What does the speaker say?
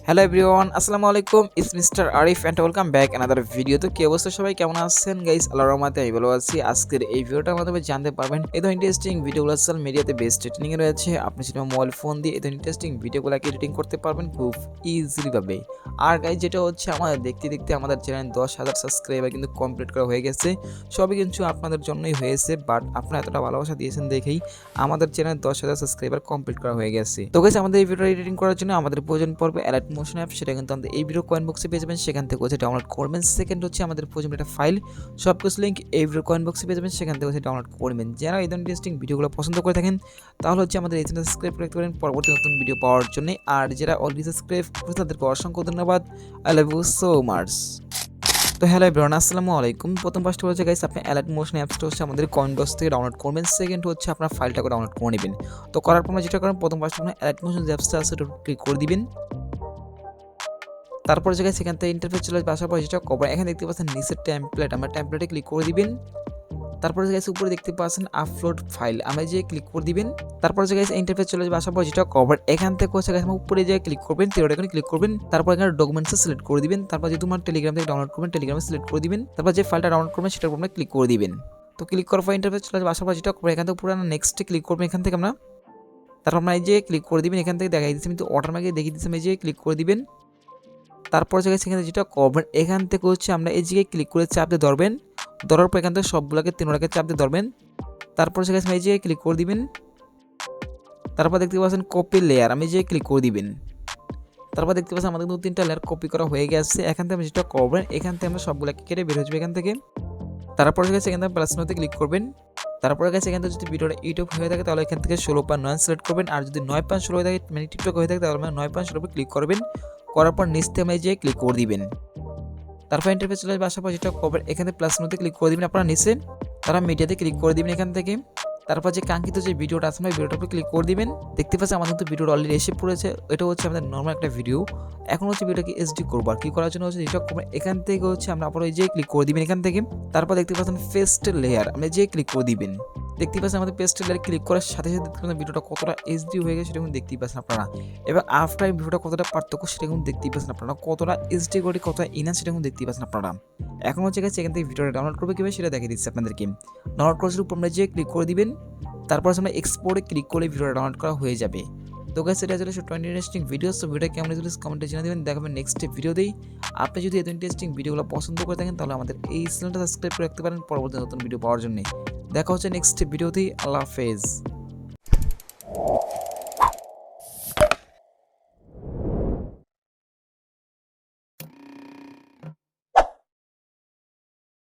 Hello everyone, আসসালামু আলাইকুম। It's mister Arif and welcome back another video. তো কি অবস্থা সবাই, কেমন আছেন গাইস? আল্লাহর রহমতে আমি ভালো আছি। আজকের এই ভিডিওটার মাধ্যমে জানতে পারবেন এত ইন্টারেস্টিং ভিডিওগুলো সোশ্যাল মিডিয়াতে বেস্ট ট্রেন্ডিং এ রয়েছে। আপনি সেটা মোবাইল ফোন দিয়ে এত ইন্টারেস্টিং ভিডিওগুলোকে এডিটিং করতে পারবেন খুব ইজিলি ভাবে। আর গাইস, যেটা হচ্ছে আমাদের দেখতে দেখতে আমাদের চ্যানেল 10,000 সাবস্ক্রাইবার কিন্তু কমপ্লিট করা হয়ে গেছে। সবই কিন্তু আপনাদের জন্যই হয়েছে, বাট আপনারা এতটা ভালোবাসা দিয়েছেন দেখেই আমাদের চ্যানেল 10,000 সাবস্ক্রাইবার কমপ্লিট করা হয়ে গেছে। তো গাইস, আমাদের এই ভিডিও এডিটিং করার জন্য আমাদের প্রয়োজন পড়বে অ্যালাইট মোশন অ্যাপ। সেটা কিন্তু আমাদের এই ভিডিও কয়েন বক্সে পেয়ে যাবেন, সেখান থেকে হচ্ছে ডাউনলোড করবেন। সেকেন্ড হচ্ছে আমাদের প্রয়োজন একটা ফাইল, সব কিছু লিঙ্ক এই ভিডিও কয়েন বক্সে পেয়ে যাবেন, সেখান থেকে হচ্ছে ডাউনলোড করবেন। যারা এই ধরনের ইন্টারেস্টিং ভিডিওগুলো পছন্দ করে থাকেন তাহলে হচ্ছে আমাদের এই চ্যানেল সাবস্ক্রাইব করতে পারেন পরবর্তী নতুন ভিডিও পাওয়ার জন্য। আর যারা অলরেডি সাবস্ক্রাইব করেছে তাদেরকে অসংখ্য ধন্যবাদ। I love you so much. তো হ্যালো এভরিওয়ান, আসসালামু আলাইকুম। প্রথম ফার্স্ট হচ্ছে গাইস, আপনি অ্যালাইট মোশন অ্যাপসটা হচ্ছে আমাদের কয়েন বক্স থেকে ডাউনলোড করবেন। সেকেন্ড হচ্ছে আপনার ফাইলটাকে ডাউনলোড করে নেবেন। তো করার পর যেটা করেন, প্রথম ফার্স্ট আপনার অ্যালাইট মোশন যে অ্যাপসটা আছে ওটা ক্লিক করে দিবেন। তারপরে জায়গায় সেখান থেকে ইন্টারফেস চলে আসবে, আসার পর যেটা কভার এখানে দেখতে পাচ্ছেন নিচের টেমপ্লেট, আমরা টেমপ্লেটে ক্লিক করে দিবেন। তারপরে জায়গায় উপরে দেখতে পাচ্ছেন আপলোড ফাইল, আমরা যে ক্লিক করে দিবেন। তারপরে জায়গায় ইন্টারফেস চলে আসবে, আসার পর যেটা কভার এখান থেকে হচ্ছে উপরে যে ক্লিক করবেন, তেরোটা এখানে ক্লিক করবেন। তারপর এখানে ডকুমেন্টসে সিলেক্ট করে দিবেন। তারপর যেহেতু আমার টেলিগ্রাম থেকে ডাউনলোড করবেন, টেলিগ্রামে সিলেক্ট করে দিবেন। তারপর যে ফাইলটা ডাউনলোড করবেন সেটার উপর ক্লিক করে দিবেন। তো ক্লিক করার পর ইন্টারফেস চলে আসবে, আসার পর যেটা কভার এখান থেকে পুরো নেক্সটে ক্লিক করবেন এখান থেকে আমরা। তারপর আমরা এই যে ক্লিক করে দিবেন, এখান থেকে দেখাই দিচ্ছি কিন্তু অটোমেটিক দেখিয়ে দিচ্ছি, এই যে ক্লিক করে দিবেন। তারপর জায়গায় সেখানে যেটা করবেন এখান থেকে হচ্ছে আমরা এই জায়গায় ক্লিক করে চাপ দিয়ে ধরবেন। ধরার পর এখান থেকে সবগুলোকে তিনটাকে চাপ দিয়ে ধরবেন। তারপর সেখানে এই জায়গায় ক্লিক করে দিবেন। তারপর দেখতে পাচ্ছেন কপি লেয়ার, আমি যে ক্লিক করে দিবেন। তারপর দেখতে পাচ্ছেন আমাদের কিন্তু 3টা লেয়ার কপি করা হয়ে গেছে। এখান থেকে যেটা করবেন এখান থেকে আমরা সবগুলোকে কেটে বের হয়ে যাবে এখান থেকে। তারপর গেছে এখান থেকে প্লাস নোতে ক্লিক করবেন। তারপরে গেছে এখান থেকে যদি ভিডিওটা ইউটিউব হয়ে থাকে তাহলে এখান থেকে 16/9 সিলেক্ট করবেন। আর যদি 9/16 হয়ে থাকে মানে টিকটক হয়ে থাকে তাহলে 9/16 উপর ক্লিক করবেন। করার পর নিচ থেকে যে ক্লিক করে দিবেন। তারপর ইন্টারফেস চলে আসবে, আসার পর যেটা করবেন এখানে প্লাস নোতে ক্লিক করে দিবেন আপনারা নিচে। তারা মিডিয়াতে ক্লিক করে দিবেন এখান থেকে। তারপর যে কাঙ্ক্ষিত যে ভিডিওটা আছে না ভিডিওটার উপর ক্লিক করে দিবেন। দেখতে পাচ্ছেন আমাদের কিন্তু ভিডিওটা অলরেডি এসে পড়েছে। এটা হচ্ছে আমাদের নর্মাল একটা ভিডিও। এখন হচ্ছে ভিডিওটাকে এইচডি করবো, আর কি করার জন্য হচ্ছে যেটা করবেন এখান থেকে হচ্ছে আমরা আপনারা যে ক্লিক করে দিবেন এখান থেকে। তারপর দেখতে পাচ্ছেন পেস্ট লেয়ার, আমরা যে ক্লিক করে দিবেন। দেখতে পাচ্ছেন আমাদের পেস্ট লেয়ার ক্লিক করার সাথে সাথে দেখতে পাচ্ছেন ভিডিওটা কতটা এইচডি হয়ে গেছে সেটা কিন্তু দেখতেই পাচ্ছেন আপনারা। এবং আফটার ভিডিওটা কতটা পার্থক্য সেটা কিন্তু দেখতেই পাচ্ছেন আপনারা, কতটা এইচডি করে কতটা ইনার সেটা কিন্তু দেখতেই পাচ্ছেন আপনারা। এখন হচ্ছে গেছে এখান থেকে ভিডিওটা ডাউনলোড করবে কীভাবে সেটা দেখিয়ে দিচ্ছি আপনাদেরকে। ডাউনলোড করার উপর আমরা যে ক্লিক করে দিবেন। তারপর আমরা এক্সপোর্টে ক্লিক করলে ভিডিওটা ডাউনলোড করা হয়ে যাবে। তো গাইস, এটা ছিল ছোট্ট ইন্টারেস্টিং ভিডিও। সো ভিডিওটা কেমন হয়েছিল কমেন্টে জানিয়ে দেবেন। দেখাবেন নেক্সট ভিডিওতেই। আপনি যদি এত ইন্টারেস্টিং ভিডিওগুলো পছন্দ করে থাকেন তাহলে আমাদের এই চ্যানেলটা সাবস্ক্রাইব করে রাখতে পারেন পরবর্তী নতুন ভিডিও পাওয়ার জন্য। দেখা হচ্ছে নেক্সট ভিডিওতেই। আল্লাহ হাফেজ।